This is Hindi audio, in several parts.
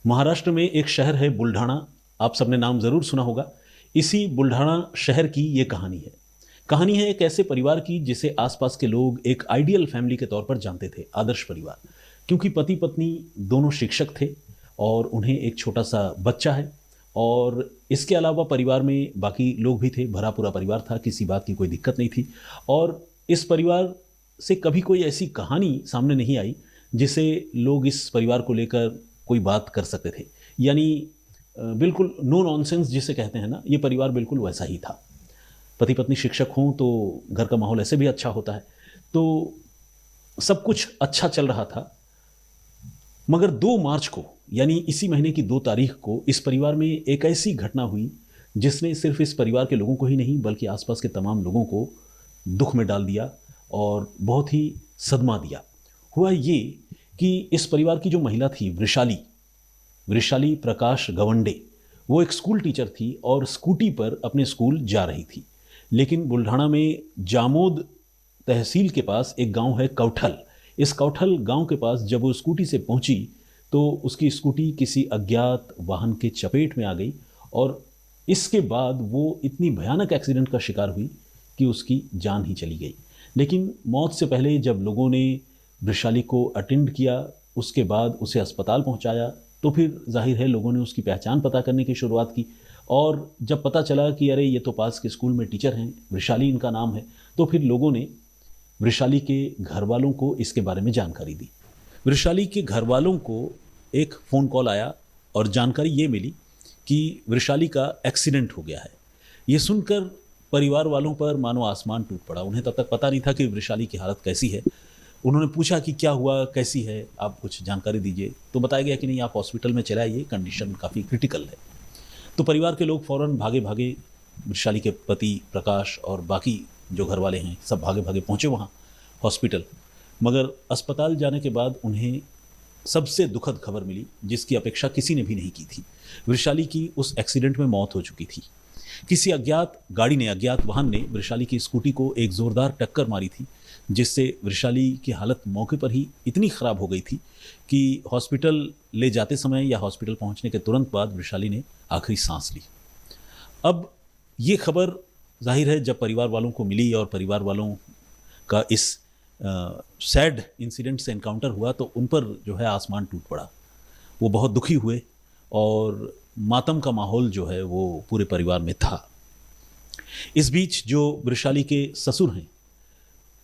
महाराष्ट्र में एक शहर है बुल्ढाणा, आप सबने नाम ज़रूर सुना होगा। इसी बुल्ढाणा शहर की ये कहानी है। कहानी है एक ऐसे परिवार की जिसे आसपास के लोग एक आइडियल फैमिली के तौर पर जानते थे, आदर्श परिवार। क्योंकि पति पत्नी दोनों शिक्षक थे और उन्हें एक छोटा सा बच्चा है, और इसके अलावा परिवार में बाकी लोग भी थे, भरा पूरा परिवार था, किसी बात की कोई दिक्कत नहीं थी। और इस परिवार से कभी कोई ऐसी कहानी सामने नहीं आई जिसे लोग इस परिवार को लेकर कोई बात कर सकते थे। यानी बिल्कुल नो नॉनसेंस जिसे कहते हैं ना, ये परिवार बिल्कुल वैसा ही था। पति पत्नी शिक्षक हों तो घर का माहौल ऐसे भी अच्छा होता है, तो सब कुछ अच्छा चल रहा था। मगर 2 मार्च को, यानी इसी महीने की 2 तारीख को, इस परिवार में एक ऐसी घटना हुई जिसने सिर्फ इस परिवार के लोगों को ही नहीं बल्कि आसपास के तमाम लोगों को दुख में डाल दिया और बहुत ही सदमा दिया। हुआ ये कि इस परिवार की जो महिला थी वृषाली प्रकाश गवंडे, वो एक स्कूल टीचर थी और स्कूटी पर अपने स्कूल जा रही थी। लेकिन बुल्ढाणा में जामोद तहसील के पास एक गांव है कौठल। इस कौठल गांव के पास जब वो स्कूटी से पहुंची तो उसकी स्कूटी किसी अज्ञात वाहन के चपेट में आ गई और इसके बाद वो इतनी भयानक एक्सीडेंट का शिकार हुई कि उसकी जान ही चली गई। लेकिन मौत से पहले जब लोगों ने वृषाली को अटेंड किया, उसके बाद उसे अस्पताल पहुंचाया, तो फिर जाहिर है लोगों ने उसकी पहचान पता करने की शुरुआत की। और जब पता चला कि अरे ये तो पास के स्कूल में टीचर हैं, वृषाली इनका नाम है, तो फिर लोगों ने वृषाली के घर वालों को इसके बारे में जानकारी दी। वृषाली के घर वालों को एक फ़ोन कॉल आया और जानकारी ये मिली कि वृषाली का एक्सीडेंट हो गया है। ये सुनकर परिवार वालों पर मानो आसमान टूट पड़ा। उन्हें तब तक पता नहीं था कि वृषाली की हालत कैसी है। उन्होंने पूछा कि क्या हुआ, कैसी है, आप कुछ जानकारी दीजिए। तो बताया गया कि नहीं, आप हॉस्पिटल में चले आइए, कंडीशन काफ़ी क्रिटिकल है। तो परिवार के लोग फ़ौरन भागे भागे, वृषाली के पति प्रकाश और बाकी जो घर वाले हैं सब भागे भागे पहुँचे वहाँ हॉस्पिटल। मगर अस्पताल जाने के बाद उन्हें सबसे दुखद खबर मिली जिसकी अपेक्षा किसी ने भी नहीं की थी। वृषाली की उस एक्सीडेंट में मौत हो चुकी थी। किसी अज्ञात वाहन ने वृषाली की स्कूटी को एक ज़ोरदार टक्कर मारी थी, जिससे वृषाली की हालत मौके पर ही इतनी ख़राब हो गई थी कि हॉस्पिटल ले जाते समय या हॉस्पिटल पहुंचने के तुरंत बाद वृषाली ने आखिरी सांस ली। अब ये खबर जाहिर है जब परिवार वालों को मिली और परिवार वालों का इस सैड इंसिडेंट से एनकाउंटर हुआ तो उन पर जो है आसमान टूट पड़ा। वो बहुत दुखी हुए और मातम का माहौल जो है वो पूरे परिवार में था। इस बीच जो वृषाली के ससुर हैं,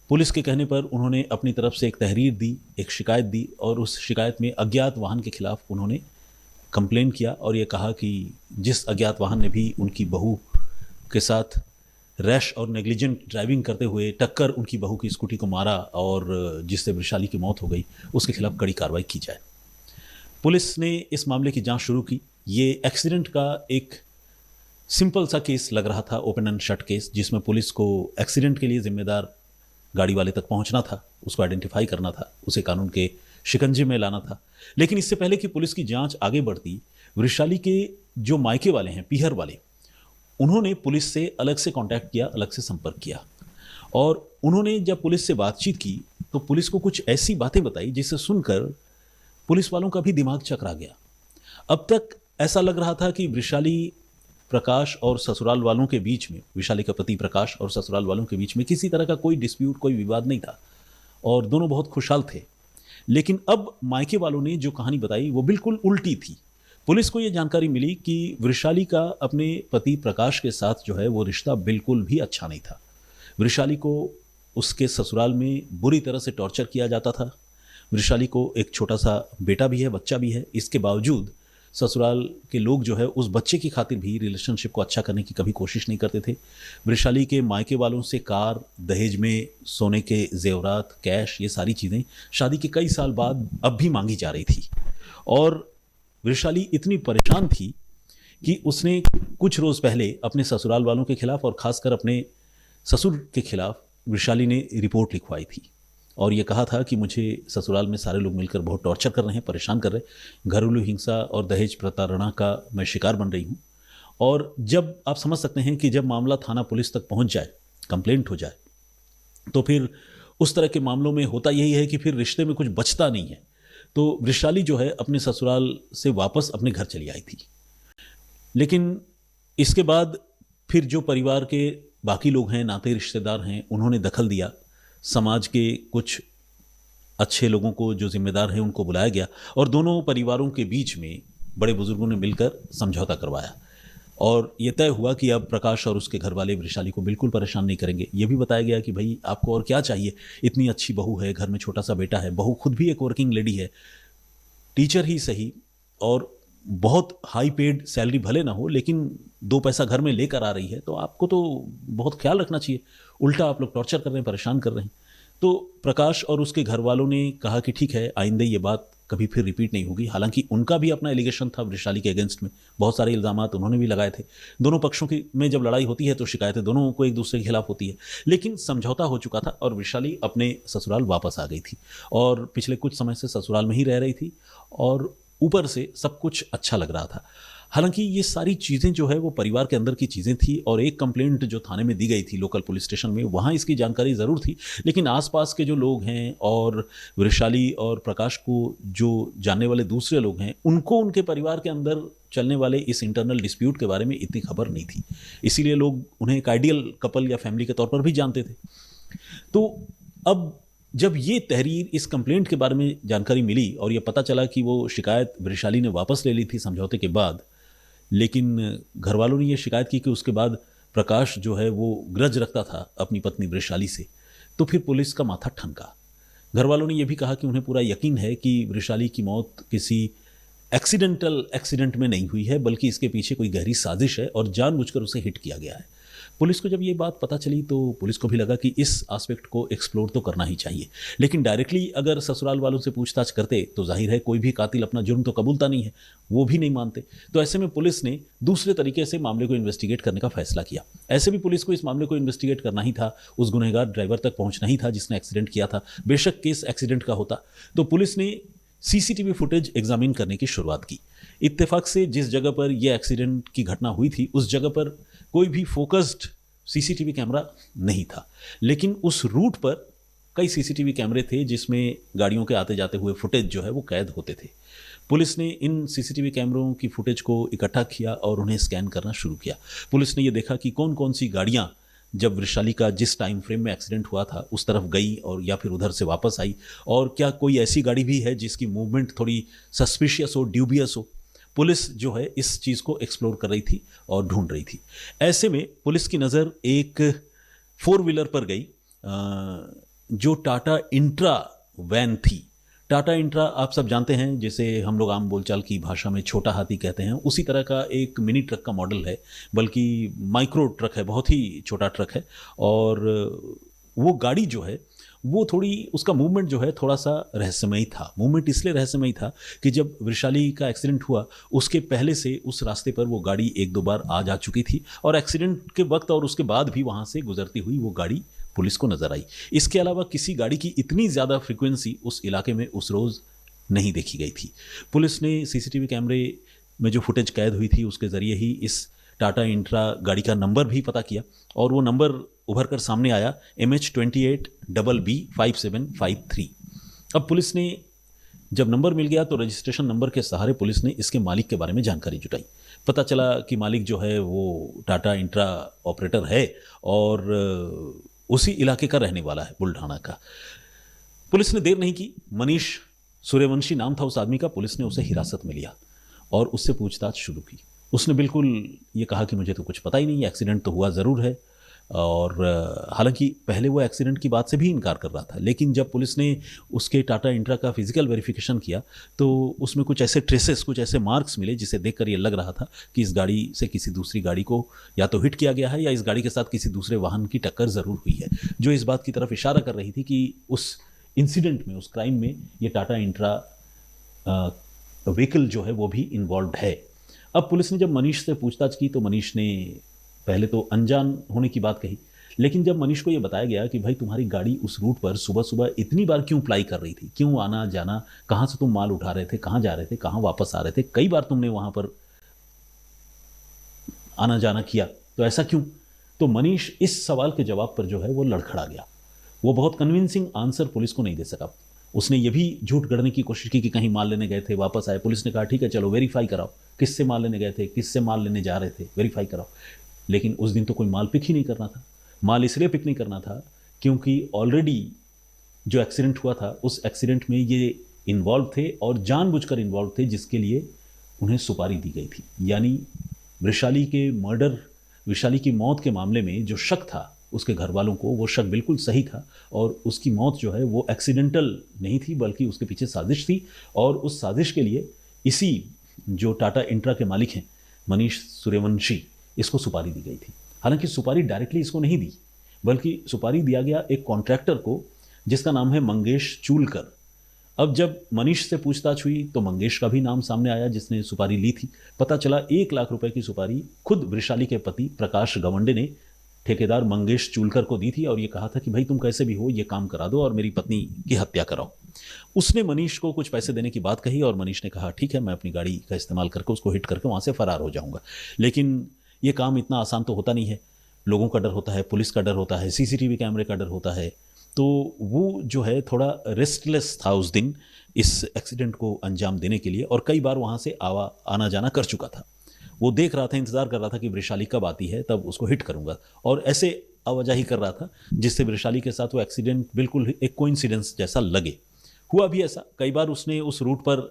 पुलिस के कहने पर उन्होंने अपनी तरफ से एक तहरीर दी, एक शिकायत दी, और उस शिकायत में अज्ञात वाहन के खिलाफ उन्होंने कंप्लेन किया और ये कहा कि जिस अज्ञात वाहन ने भी उनकी बहू के साथ रैश और नेग्लिजेंट ड्राइविंग करते हुए टक्कर उनकी बहू की स्कूटी को मारा और जिससे वृषाली की मौत हो गई, उसके खिलाफ कड़ी कार्रवाई की जाए। पुलिस ने इस मामले की जांच शुरू की। ये एक्सीडेंट का एक सिंपल सा केस लग रहा था, ओपन एंड शट केस, जिसमें पुलिस को एक्सीडेंट के लिए जिम्मेदार गाड़ी वाले तक पहुंचना था, उसको आइडेंटिफाई करना था, उसे कानून के शिकंजे में लाना था। लेकिन इससे पहले कि पुलिस की जांच आगे बढ़ती, वृषाली के जो मायके वाले हैं, पीहर वाले, उन्होंने पुलिस से अलग से कांटेक्ट किया, अलग से संपर्क किया। और उन्होंने जब पुलिस से बातचीत की तो पुलिस को कुछ ऐसी बातें बताई जिसे सुनकर पुलिस वालों का भी दिमाग चकरा गया। अब तक ऐसा लग रहा था कि वृषाली प्रकाश और ससुराल वालों के बीच में, वृषाली का पति प्रकाश और ससुराल वालों के बीच में किसी तरह का कोई डिस्प्यूट, कोई विवाद नहीं था और दोनों बहुत खुशहाल थे। लेकिन अब मायके वालों ने जो कहानी बताई वो बिल्कुल उल्टी थी। पुलिस को ये जानकारी मिली कि वृषाली का अपने पति प्रकाश के साथ जो है वो रिश्ता बिल्कुल भी अच्छा नहीं था। वृषाली को उसके ससुराल में बुरी तरह से टॉर्चर किया जाता था। वृषाली को एक छोटा सा बेटा भी है, बच्चा भी है। इसके बावजूद ससुराल के लोग जो है उस बच्चे की खातिर भी रिलेशनशिप को अच्छा करने की कभी कोशिश नहीं करते थे। वृषाली के मायके वालों से कार, दहेज में सोने के जेवरात, कैश, ये सारी चीज़ें शादी के कई साल बाद अब भी मांगी जा रही थी। और वृषाली इतनी परेशान थी कि उसने कुछ रोज़ पहले अपने ससुराल वालों के खिलाफ और ख़ासकर अपने ससुर के खिलाफ वृषाली ने रिपोर्ट लिखवाई थी और ये कहा था कि मुझे ससुराल में सारे लोग मिलकर बहुत टॉर्चर कर रहे हैं, परेशान कर रहे हैं, घरेलू हिंसा और दहेज प्रताड़ना का मैं शिकार बन रही हूँ। और जब आप समझ सकते हैं कि जब मामला थाना पुलिस तक पहुँच जाए, कंप्लेंट हो जाए, तो फिर उस तरह के मामलों में होता यही है कि फिर रिश्ते में कुछ बचता नहीं है। तो वृषाली जो है अपने ससुराल से वापस अपने घर चली आई थी। लेकिन इसके बाद फिर जो परिवार के बाकी लोग हैं, नाते रिश्तेदार हैं, उन्होंने दखल दिया। समाज के कुछ अच्छे लोगों को जो जिम्मेदार हैं उनको बुलाया गया और दोनों परिवारों के बीच में बड़े बुजुर्गों ने मिलकर समझौता करवाया और ये तय हुआ कि अब प्रकाश और उसके घर वाले वृषाली को बिल्कुल परेशान नहीं करेंगे। ये भी बताया गया कि भाई आपको और क्या चाहिए, इतनी अच्छी बहू है, घर में छोटा सा बेटा है, बहू खुद भी एक वर्किंग लेडी है, टीचर ही सही, और बहुत हाई पेड सैलरी भले ना हो लेकिन 2 पैसा घर में लेकर आ रही है, तो आपको तो बहुत ख्याल रखना चाहिए। उल्टा आप लोग टॉर्चर कर रहे हैं, परेशान कर रहे हैं। तो प्रकाश और उसके घर वालों ने कहा कि ठीक है, आइंदे ये बात कभी फिर रिपीट नहीं होगी। हालांकि उनका भी अपना एलिगेशन था वृषाली के अगेंस्ट में, बहुत सारे इल्ज़ामात उन्होंने भी लगाए थे। दोनों पक्षों की में जब लड़ाई होती है तो शिकायतें दोनों को एक दूसरे के खिलाफ होती है, लेकिन समझौता हो चुका था और वृषाली अपने ससुराल वापस आ गई थी और पिछले कुछ समय से ससुराल में ही रह रही थी और ऊपर से सब कुछ अच्छा लग रहा था। हालांकि ये सारी चीज़ें जो है वो परिवार के अंदर की चीज़ें थी और एक कंप्लेंट जो थाने में दी गई थी लोकल पुलिस स्टेशन में, वहाँ इसकी जानकारी ज़रूर थी, लेकिन आसपास के जो लोग हैं और वृषाली और प्रकाश को जो जानने वाले दूसरे लोग हैं, उनको उनके परिवार के अंदर चलने वाले इस इंटरनल डिस्प्यूट के बारे में इतनी खबर नहीं थी। इसीलिए लोग उन्हें एक आइडियल कपल या फैमिली के तौर पर भी जानते थे। तो अब जब ये तहरीर, इस कंप्लेंट के बारे में जानकारी मिली और ये पता चला कि वो शिकायत वृषाली ने वापस ले ली थी समझौते के बाद, लेकिन घर वालों ने ये शिकायत की कि उसके बाद प्रकाश जो है वो ग्रज रखता था अपनी पत्नी वृषाली से, तो फिर पुलिस का माथा ठनका। घर वालों ने यह भी कहा कि उन्हें पूरा यकीन है कि वृषाली की मौत किसी एक्सीडेंट में नहीं हुई है, बल्कि इसके पीछे कोई गहरी साजिश है और जानबूझकर उसे हिट किया गया है। पुलिस को जब ये बात पता चली तो पुलिस को भी लगा कि इस एस्पेक्ट को एक्सप्लोर तो करना ही चाहिए, लेकिन डायरेक्टली अगर ससुराल वालों से पूछताछ करते तो जाहिर है कोई भी कातिल अपना जुर्म तो कबूलता नहीं है, वो भी नहीं मानते। तो ऐसे में पुलिस ने दूसरे तरीके से मामले को इन्वेस्टिगेट करने का फैसला किया। ऐसे भी पुलिस को इस मामले को इन्वेस्टिगेट करना ही था, उस गुनहगार ड्राइवर तक पहुंचना ही था जिसने एक्सीडेंट किया था। बेशक केस एक्सीडेंट का होता तो पुलिस ने सीसीटीवी फुटेज एग्जामिन करने की शुरुआत की। इत्तेफाक से जिस जगह पर यह एक्सीडेंट की घटना हुई थी उस जगह पर कोई भी फोकस्ड सीसीटीवी कैमरा नहीं था, लेकिन उस रूट पर कई सीसीटीवी कैमरे थे जिसमें गाड़ियों के आते जाते हुए फुटेज जो है वो कैद होते थे। पुलिस ने इन सीसीटीवी कैमरों की फुटेज को इकट्ठा किया और उन्हें स्कैन करना शुरू किया। पुलिस ने ये देखा कि कौन कौन सी गाड़ियां जब वृषाली का जिस टाइम फ्रेम में एक्सीडेंट हुआ था उस तरफ गई और या फिर उधर से वापस आई, और क्या कोई ऐसी गाड़ी भी है जिसकी मूवमेंट थोड़ी सस्पिशियस हो, ड्यूबियस हो। पुलिस जो है इस चीज़ को एक्सप्लोर कर रही थी और ढूंढ रही थी। ऐसे में पुलिस की नज़र एक 4 व्हीलर पर गई जो टाटा इंट्रा वैन थी। टाटा इंट्रा आप सब जानते हैं, जिसे हम लोग आम बोलचाल की भाषा में छोटा हाथी कहते हैं, उसी तरह का एक मिनी ट्रक का मॉडल है, बल्कि माइक्रो ट्रक है, बहुत ही छोटा ट्रक है। और वो गाड़ी जो है वो थोड़ी, उसका मूवमेंट जो है थोड़ा सा रहस्यमयी था। मूवमेंट इसलिए रहस्यमयी था कि जब वृषाली का एक्सीडेंट हुआ उसके पहले से उस रास्ते पर वो गाड़ी 1-2 बार आ जा चुकी थी और एक्सीडेंट के वक्त और उसके बाद भी वहाँ से गुजरती हुई वो गाड़ी पुलिस को नजर आई। इसके अलावा किसी गाड़ी की इतनी ज़्यादा फ्रीक्वेंसी उस इलाके में उस रोज़ नहीं देखी गई थी। पुलिस ने सीसीटीवी कैमरे में जो फुटेज कैद हुई थी उसके ज़रिए ही इस टाटा इंट्रा गाड़ी का नंबर भी पता किया और वो नंबर उभर कर सामने आया, MH28BB5753। अब पुलिस ने जब नंबर मिल गया तो रजिस्ट्रेशन नंबर के सहारे पुलिस ने इसके मालिक के बारे में जानकारी जुटाई। पता चला कि मालिक जो है वो टाटा इंट्रा ऑपरेटर है और उसी इलाके का रहने वाला है, बुल्ढाना का। पुलिस ने देर नहीं की, मनीष सूर्यवंशी नाम था उस आदमी का। पुलिस ने उसे हिरासत में लिया और उससे पूछताछ शुरू की। उसने बिल्कुल ये कहा कि मुझे तो कुछ पता ही नहीं, एक्सीडेंट तो हुआ ज़रूर है, और हालांकि पहले वो एक्सीडेंट की बात से भी इनकार कर रहा था। लेकिन जब पुलिस ने उसके टाटा इंट्रा का फिजिकल वेरिफिकेशन किया तो उसमें कुछ ऐसे ट्रेसेस, कुछ ऐसे मार्क्स मिले जिसे देखकर ये लग रहा था कि इस गाड़ी से किसी दूसरी गाड़ी को या तो हिट किया गया है या इस गाड़ी के साथ किसी दूसरे वाहन की टक्कर ज़रूर हुई है, जो इस बात की तरफ इशारा कर रही थी कि उस इंसिडेंट में, उस क्राइम में ये टाटा इंट्रा व्हीकल जो है वो भी इन्वॉल्व है। अब पुलिस ने जब मनीष से पूछताछ की तो मनीष ने पहले तो अनजान होने की बात कही, लेकिन जब मनीष को यह बताया गया कि भाई तुम्हारी गाड़ी उस रूट पर सुबह सुबह इतनी बार क्यों प्लाई कर रही थी, क्यों आना जाना, कहाँ से तुम माल उठा रहे थे, कहाँ जा रहे थे, कहाँ वापस आ रहे थे, कई बार तुमने वहाँ पर आना जाना किया, तो ऐसा क्यों? तो मनीष इस सवाल के जवाब पर जो है वो लड़खड़ा गया। वो बहुत कन्विंसिंग आंसर पुलिस को नहीं दे सका। उसने ये भी झूठ गढ़ने की कोशिश की कि कहीं माल लेने गए थे, वापस आए। पुलिस ने कहा ठीक है चलो वेरीफाई कराओ, किससे माल लेने गए थे, किससे माल लेने जा रहे थे, वेरीफाई कराओ। लेकिन उस दिन तो कोई माल पिक ही नहीं करना था। माल इसलिए पिक नहीं करना था क्योंकि ऑलरेडी जो एक्सीडेंट हुआ था उस एक्सीडेंट में ये इन्वॉल्व थे और जानबूझकर इन्वॉल्व थे, जिसके लिए उन्हें सुपारी दी गई थी। यानी वैशाली के मर्डर, वैशाली की मौत के मामले में जो शक था उसके घर वालों को, वो शक बिल्कुल सही था और उसकी मौत जो है वो एक्सीडेंटल नहीं थी, बल्कि उसके पीछे साजिश थी। और उस साजिश के लिए इसी जो टाटा इंट्रा के मालिक हैं मनीष सूर्यवंशी, इसको सुपारी दी गई थी। हालांकि सुपारी डायरेक्टली इसको नहीं दी, बल्कि सुपारी दिया गया एक कॉन्ट्रैक्टर को जिसका नाम है मंगेश चूलकर। अब जब मनीष से पूछताछ हुई तो मंगेश का भी नाम सामने आया जिसने सुपारी ली थी। पता चला 1 लाख रुपए की सुपारी खुद वृषाली के पति प्रकाश गवंडे ने ठेकेदार मंगेश चूलकर को दी थी और ये कहा था कि भाई तुम कैसे भी हो ये काम करा दो और मेरी पत्नी की हत्या कराओ। उसने मनीष को कुछ पैसे देने की बात कही और मनीष ने कहा ठीक है, मैं अपनी गाड़ी का इस्तेमाल करके उसको हिट करके वहाँ से फरार हो जाऊँगा। लेकिन ये काम इतना आसान तो होता नहीं है। लोगों का डर होता है, पुलिस का डर होता है, सीसीटीवी कैमरे का डर होता है। तो वो जो है थोड़ा रेस्टलेस था उस दिन इस एक्सीडेंट को अंजाम देने के लिए, और कई बार वहाँ से आना जाना कर चुका था। वो देख रहा था, इंतज़ार कर रहा था कि वृषाली कब आती है, तब उसको हिट करूँगा, और ऐसे आवाजाही कर रहा था जिससे वृषाली के साथ वो एक्सीडेंट बिल्कुल एक कोइंसिडेंस जैसा लगे। हुआ भी ऐसा, कई बार उसने उस रूट पर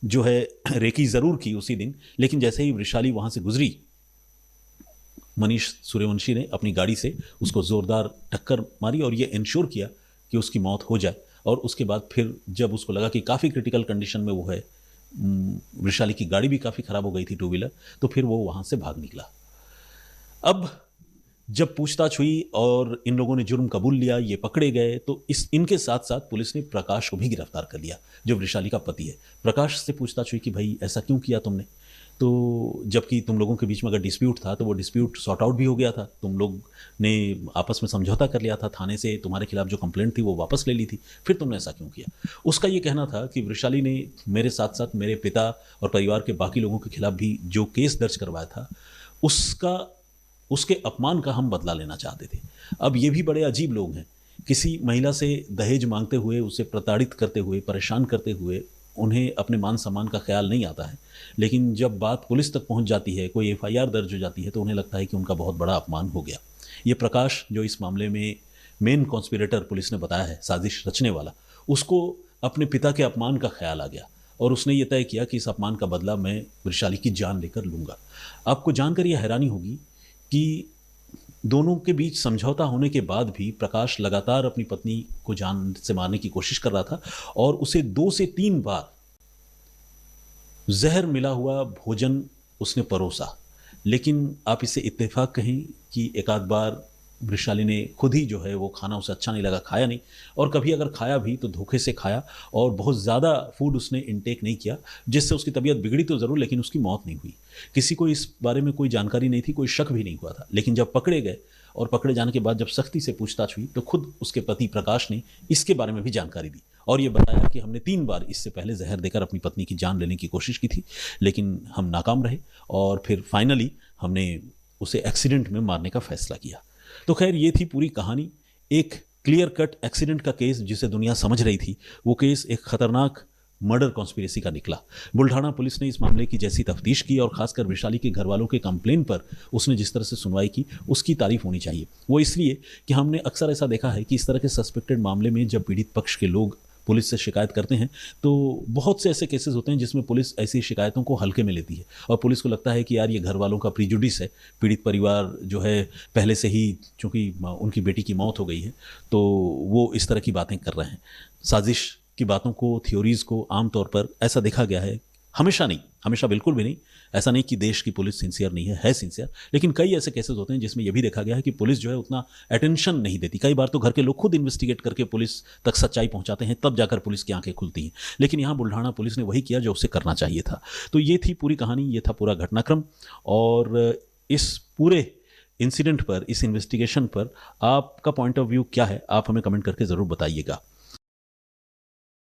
जो है रेकी ज़रूर की उसी दिन, लेकिन जैसे ही वृषाली वहाँ से गुजरी, मनीष सूर्यवंशी ने अपनी गाड़ी से उसको ज़ोरदार टक्कर मारी और ये इंश्योर किया कि उसकी मौत हो जाए। और उसके बाद फिर जब उसको लगा कि काफ़ी क्रिटिकल कंडीशन में वो है, वृषाली की गाड़ी भी काफ़ी ख़राब हो गई थी, 2 व्हीलर, तो फिर वो वहाँ से भाग निकला। अब जब पूछताछ हुई और इन लोगों ने जुर्म कबूल लिया, ये पकड़े गए, तो इनके साथ साथ पुलिस ने प्रकाश को भी गिरफ्तार कर लिया जो वृषाली का पति है। प्रकाश से पूछताछ हुई कि भाई ऐसा क्यों किया तुमने, तो जबकि तुम लोगों के बीच में अगर डिस्प्यूट था तो वो डिस्प्यूट सॉर्ट आउट भी हो गया था, तुम लोग ने आपस में समझौता कर लिया था, थाने से तुम्हारे खिलाफ जो कंप्लेंट थी वो वापस ले ली थी, फिर तुमने ऐसा क्यों किया। उसका ये कहना था कि वृषाली ने मेरे साथ साथ मेरे पिता और परिवार के बाकी लोगों के खिलाफ भी जो केस दर्ज करवाया था उसके अपमान का हम बदला लेना चाहते थे। अब ये भी बड़े अजीब लोग हैं, किसी महिला से दहेज मांगते हुए, उसे प्रताड़ित करते हुए, परेशान करते हुए उन्हें अपने मान सम्मान का ख्याल नहीं आता है, लेकिन जब बात पुलिस तक पहुंच जाती है, कोई एफआईआर दर्ज हो जाती है, तो उन्हें लगता है कि उनका बहुत बड़ा अपमान हो गया। ये प्रकाश जो इस मामले में मेन कॉन्स्पिरेटर पुलिस ने बताया है, साजिश रचने वाला, उसको अपने पिता के अपमान का ख्याल आ गया और उसने ये तय किया कि इस अपमान का बदला मैं वृषाली की जान लेकर लूँगा। आपको जानकर यह हैरानी होगी कि दोनों के बीच समझौता होने के बाद भी प्रकाश लगातार अपनी पत्नी को जान से मारने की कोशिश कर रहा था और उसे 2 से 3 बार जहर मिला हुआ भोजन उसने परोसा। लेकिन आप इसे इत्तेफाक कहें कि एक आध बार वृषाली ने खुद ही जो है वो खाना उसे अच्छा नहीं लगा, खाया नहीं, और कभी अगर खाया भी तो धोखे से खाया और बहुत ज़्यादा फूड उसने इनटेक नहीं किया, जिससे उसकी तबीयत बिगड़ी तो ज़रूर, लेकिन उसकी मौत नहीं हुई। किसी को इस बारे में कोई जानकारी नहीं थी, कोई शक भी नहीं हुआ था। लेकिन जब पकड़े गए और पकड़े जाने के बाद जब सख्ती से पूछताछ हुई तो खुद उसके पति प्रकाश ने इसके बारे में भी जानकारी दी और ये बताया कि हमने 3 बार इससे पहले जहर देकर अपनी पत्नी की जान लेने की कोशिश की थी, लेकिन हम नाकाम रहे और फिर फाइनली हमने उसे एक्सीडेंट में मारने का फैसला किया। तो खैर ये थी पूरी कहानी, एक क्लियर कट एक्सीडेंट का केस जिसे दुनिया समझ रही थी, वो केस एक खतरनाक मर्डर कॉन्स्पिरेसी का निकला। बुल्ढाना पुलिस ने इस मामले की जैसी तफ्तीश की और खासकर वैशाली के घर वालों के कंप्लेन पर उसने जिस तरह से सुनवाई की, उसकी तारीफ होनी चाहिए। वो इसलिए कि हमने अक्सर ऐसा देखा है कि इस तरह के सस्पेक्टेड मामले में जब पीड़ित पक्ष के लोग पुलिस से शिकायत करते हैं तो बहुत से ऐसे केसेस होते हैं जिसमें पुलिस ऐसी शिकायतों को हल्के में लेती है और पुलिस को लगता है कि यार ये घर वालों का प्रीजुडिस है, पीड़ित परिवार जो है पहले से ही, चूँकि उनकी बेटी की मौत हो गई है तो वो इस तरह की बातें कर रहे हैं। साजिश की बातों को, थ्योरीज़ को आमतौर पर ऐसा देखा गया है, हमेशा नहीं, हमेशा बिल्कुल भी नहीं, ऐसा नहीं कि देश की पुलिस सिंसियर नहीं है सिंसियर, लेकिन कई ऐसे केसेस होते हैं जिसमें यह भी देखा गया है कि पुलिस जो है उतना अटेंशन नहीं देती। कई बार तो घर के लोग खुद इन्वेस्टिगेट करके पुलिस तक सच्चाई पहुंचाते हैं, तब जाकर पुलिस की आंखें खुलती हैं। लेकिन यहाँ बुल्ढाना पुलिस ने वही किया जो उसे करना चाहिए था। तो ये थी पूरी कहानी, ये था पूरा घटनाक्रम, और इस पूरे इंसिडेंट पर, इस इन्वेस्टिगेशन पर आपका पॉइंट ऑफ व्यू क्या है, आप हमें कमेंट करके ज़रूर बताइएगा।